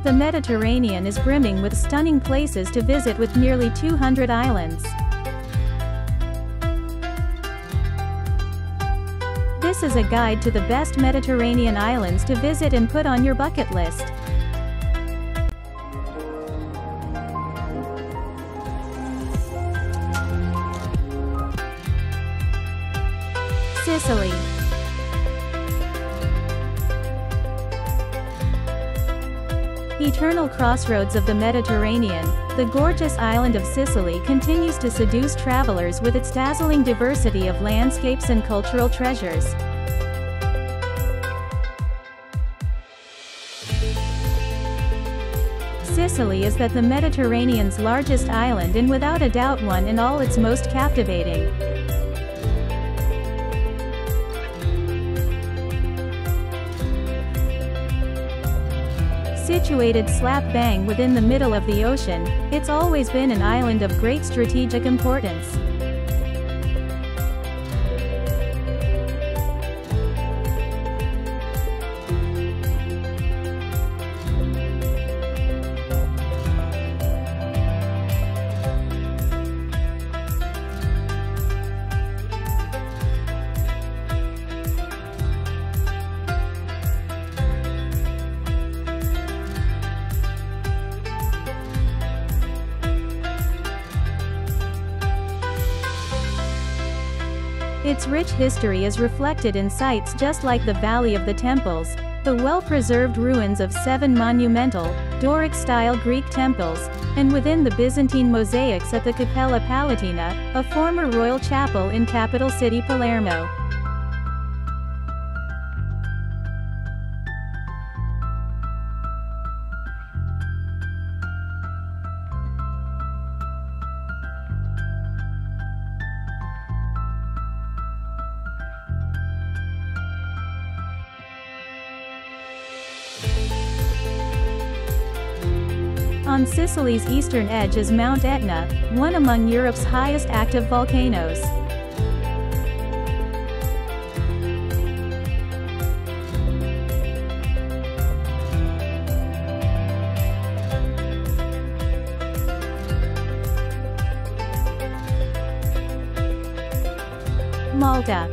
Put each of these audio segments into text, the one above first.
the Mediterranean is brimming with stunning places to visit with nearly 200 islands. This is a guide to the best Mediterranean islands to visit and put on your bucket list. Sicily. Eternal crossroads of the Mediterranean, the gorgeous island of Sicily continues to seduce travelers with its dazzling diversity of landscapes and cultural treasures. Sicily is the Mediterranean's largest island and without a doubt one in all its most captivating. Situated slap bang within the middle of the ocean, it's always been an island of great strategic importance. Its rich history is reflected in sites just like the Valley of the Temples, the well-preserved ruins of 7 monumental, Doric-style Greek temples, and within the Byzantine mosaics at the Cappella Palatina, a former royal chapel in capital city Palermo. On Sicily's eastern edge is Mount Etna, one among Europe's highest active volcanoes. Malta.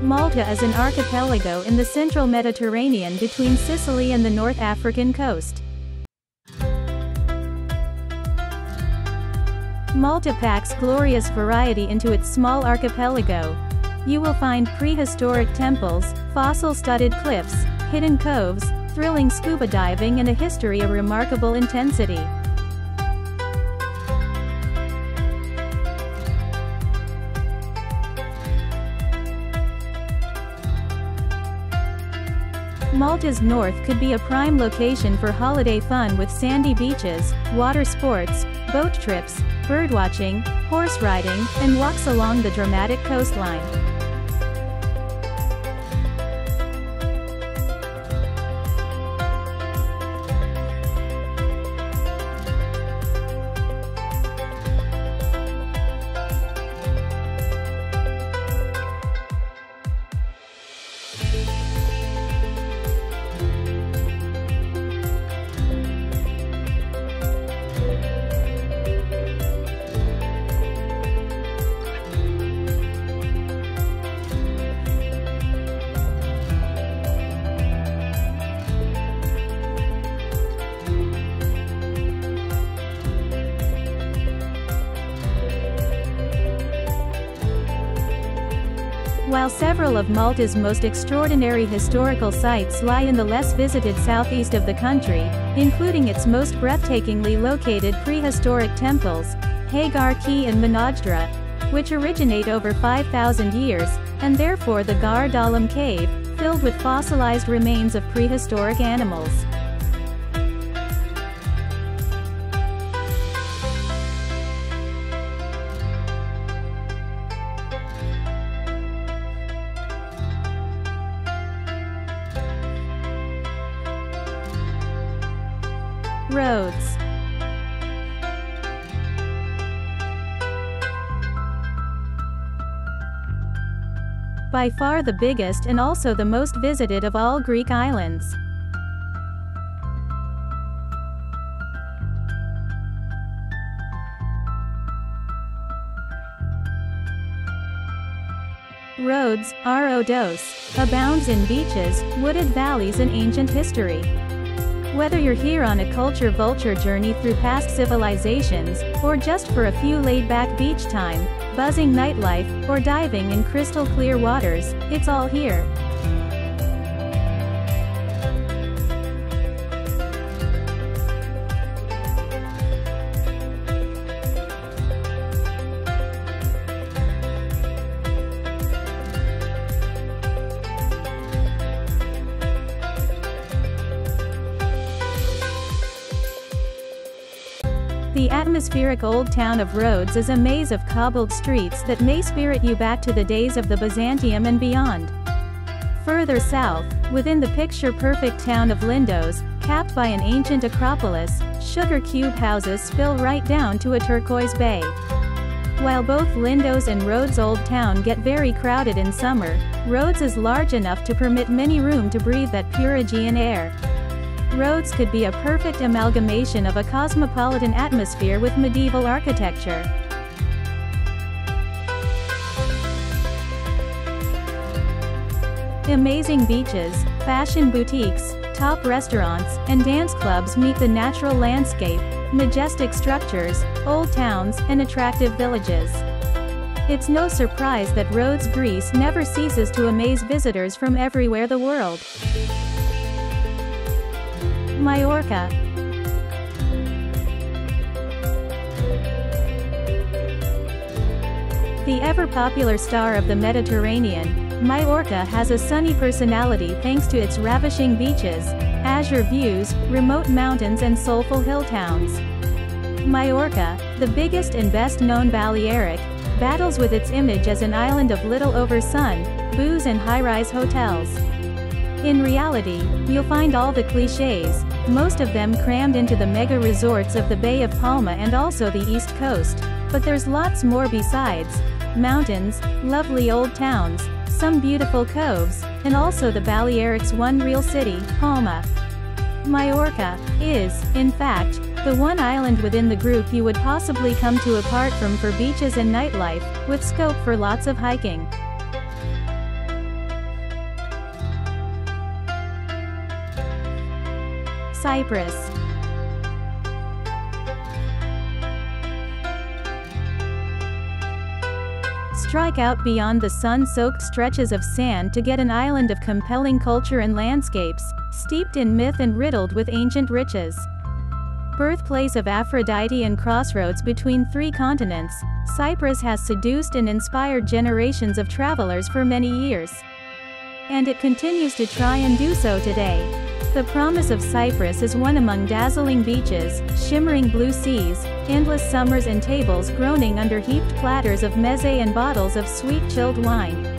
Malta is an archipelago in the central Mediterranean between Sicily and the North African coast. Malta packs glorious variety into its small archipelago. You will find prehistoric temples, fossil-studded cliffs, hidden coves, thrilling scuba diving and a history of remarkable intensity. Malta's north could be a prime location for holiday fun with sandy beaches, water sports, boat trips, birdwatching, horse riding, and walks along the dramatic coastline. While several of Malta's most extraordinary historical sites lie in the less visited southeast of the country, including its most breathtakingly located prehistoric temples, Hagar Key and Menorca, which originate over 5,000 years, and therefore the Gar Dalam cave, filled with fossilized remains of prehistoric animals. Rhodes. by far the biggest and also the most visited of all Greek islands. Rhodes, Rhodes, abounds in beaches, wooded valleys and ancient history. Whether you're here on a culture vulture journey through past civilizations, or just for a few laid-back beach time, buzzing nightlife, or diving in crystal clear waters, it's all here. The atmospheric old town of Rhodes is a maze of cobbled streets that may spirit you back to the days of the Byzantium and beyond. Further south, within the picture-perfect town of Lindos, capped by an ancient acropolis, sugar cube houses spill right down to a turquoise bay. While both Lindos and Rhodes Old Town get very crowded in summer, Rhodes is large enough to permit many room to breathe that pure Aegean air. Rhodes could be a perfect amalgamation of a cosmopolitan atmosphere with medieval architecture. Amazing beaches, fashion boutiques, top restaurants, and dance clubs meet the natural landscape, majestic structures, old towns, and attractive villages. It's no surprise that Rhodes, Greece never ceases to amaze visitors from everywhere the world. Mallorca. The ever-popular star of the Mediterranean, Mallorca has a sunny personality thanks to its ravishing beaches, azure views, remote mountains and soulful hill towns. Mallorca, the biggest and best-known Balearic, battles with its image as an island of little over sun, booze and high-rise hotels. In reality, you'll find all the clichés, most of them crammed into the mega resorts of the Bay of Palma and also the East Coast, but there's lots more besides: mountains, lovely old towns, some beautiful coves, and also the Balearic's one real city, Palma. Mallorca is, in fact, the one island within the group you would possibly come to apart from for beaches and nightlife, with scope for lots of hiking. Cyprus. Strike out beyond the sun-soaked stretches of sand to get an island of compelling culture and landscapes, steeped in myth and riddled with ancient riches. Birthplace of Aphrodite and crossroads between three continents, Cyprus has seduced and inspired generations of travelers for many years. And it continues to try and do so today. The promise of Cyprus is one among dazzling beaches, shimmering blue seas, endless summers and tables groaning under heaped platters of meze and bottles of sweet chilled wine.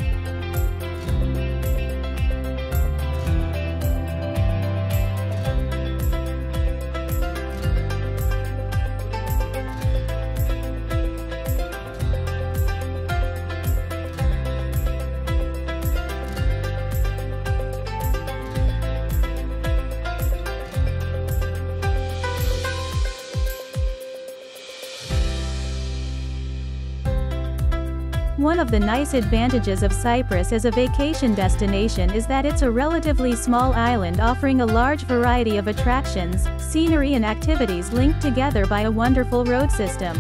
One of the nice advantages of Cyprus as a vacation destination is that it's a relatively small island offering a large variety of attractions, scenery and activities linked together by a wonderful road system.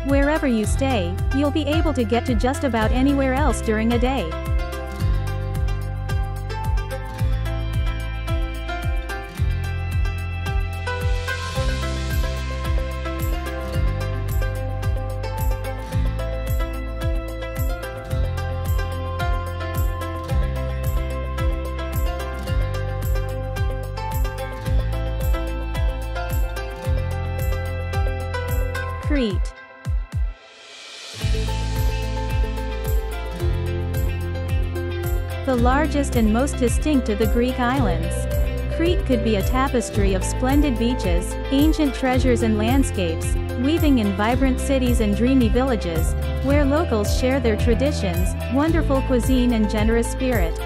Wherever you stay, you'll be able to get to just about anywhere else during a day. Crete. The largest and most distinct of the Greek islands, Crete could be a tapestry of splendid beaches, ancient treasures and landscapes, weaving in vibrant cities and dreamy villages, where locals share their traditions, wonderful cuisine and generous spirit.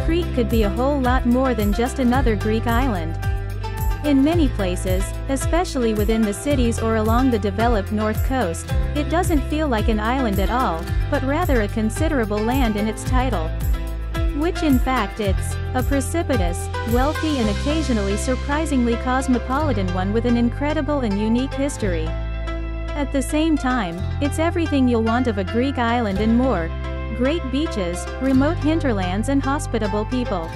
Crete could be a whole lot more than just another Greek island. In many places, especially within the cities or along the developed north coast, it doesn't feel like an island at all, but rather a considerable land in its title. Which in fact it's a precipitous, wealthy and occasionally surprisingly cosmopolitan one with an incredible and unique history. At the same time, it's everything you'll want of a Greek island and more. Great beaches, remote hinterlands and hospitable people.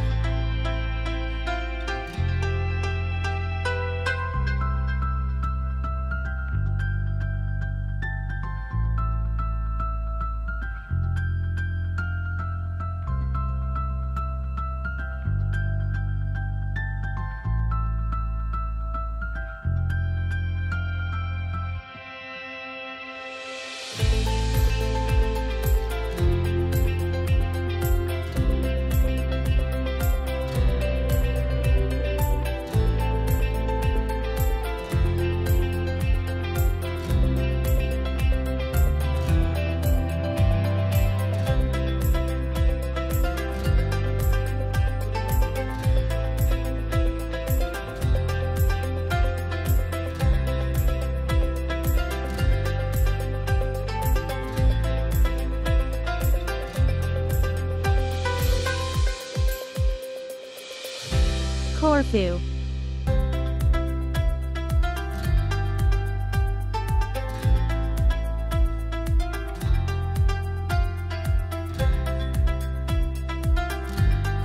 Corfu.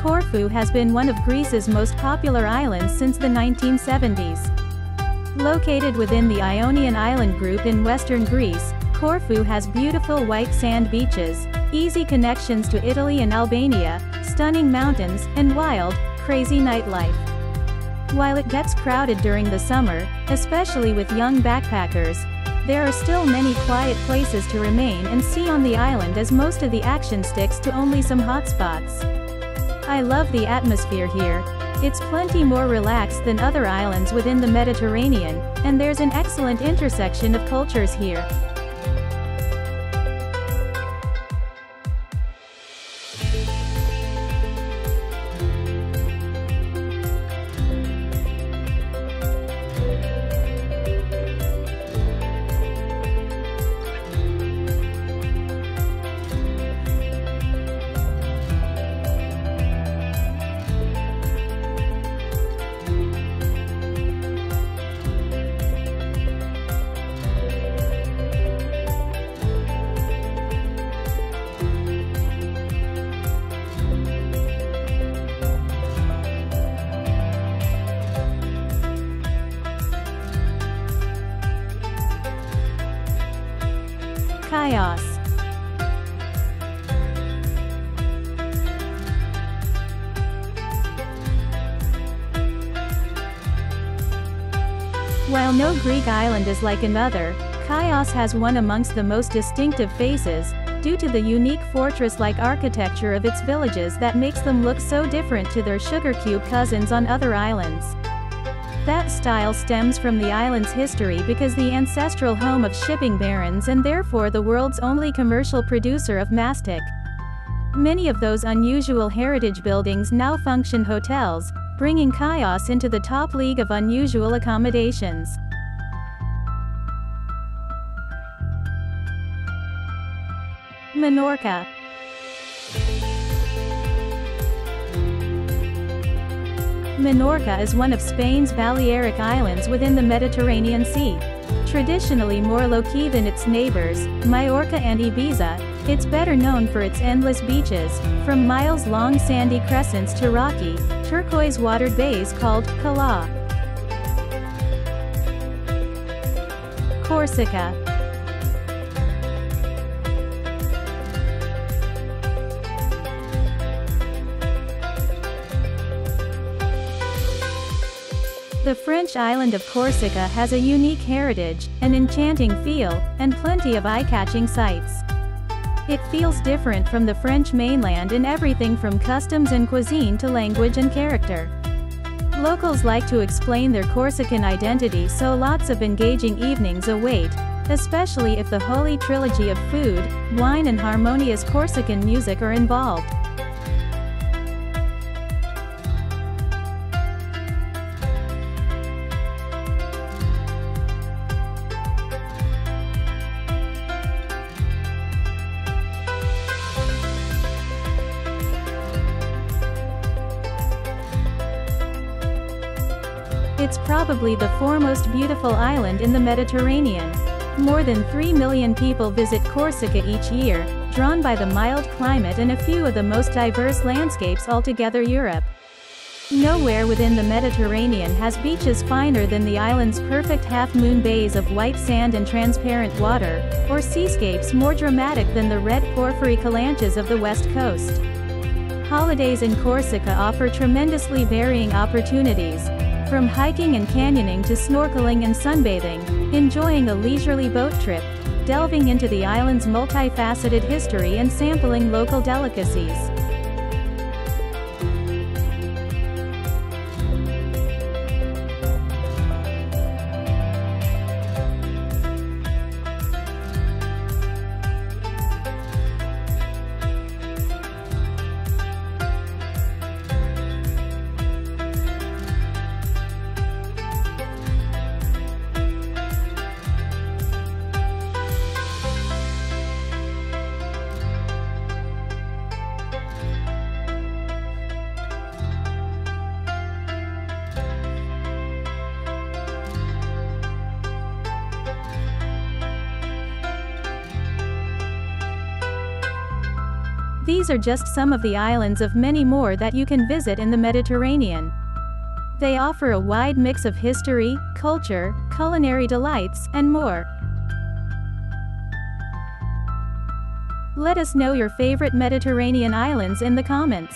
Corfu has been one of Greece's most popular islands since the 1970s. Located within the Ionian Island group in western Greece, Corfu has beautiful white sand beaches, easy connections to Italy and Albania, stunning mountains, and wild, crazy nightlife. While it gets crowded during the summer, especially with young backpackers, there are still many quiet places to remain and see on the island as most of the action sticks to only some hotspots. I love the atmosphere here. It's plenty more relaxed than other islands within the Mediterranean, and there's an excellent intersection of cultures here. Chios. While no Greek island is like another, Chios has one amongst the most distinctive faces, due to the unique fortress-like architecture of its villages that makes them look so different to their sugar cube cousins on other islands. That style stems from the island's history because the ancestral home of shipping barons and therefore the world's only commercial producer of mastic. Many of those unusual heritage buildings now function hotels, bringing Chios into the top league of unusual accommodations. Menorca. Menorca is one of Spain's Balearic Islands within the Mediterranean Sea. Traditionally more low-key than its neighbors, Mallorca and Ibiza, it's better known for its endless beaches, from miles-long sandy crescents to rocky, turquoise-watered bays called cala. Corsica. The French island of Corsica has a unique heritage, an enchanting feel, and plenty of eye-catching sights. It feels different from the French mainland in everything from customs and cuisine to language and character. Locals like to explain their Corsican identity, so lots of engaging evenings await, especially if the holy trilogy of food, wine and harmonious Corsican music are involved. It's probably the foremost beautiful island in the Mediterranean. More than 3 million people visit Corsica each year, drawn by the mild climate and a few of the most diverse landscapes altogether Europe. Nowhere within the Mediterranean has beaches finer than the island's perfect half-moon bays of white sand and transparent water, or seascapes more dramatic than the red porphyry calanches of the west coast. Holidays in Corsica offer tremendously varying opportunities. From hiking and canyoning to snorkeling and sunbathing, enjoying a leisurely boat trip, delving into the island's multifaceted history and sampling local delicacies. These are just some of the islands of many more that you can visit in the Mediterranean. They offer a wide mix of history, culture, culinary delights, and more. Let us know your favorite Mediterranean islands in the comments.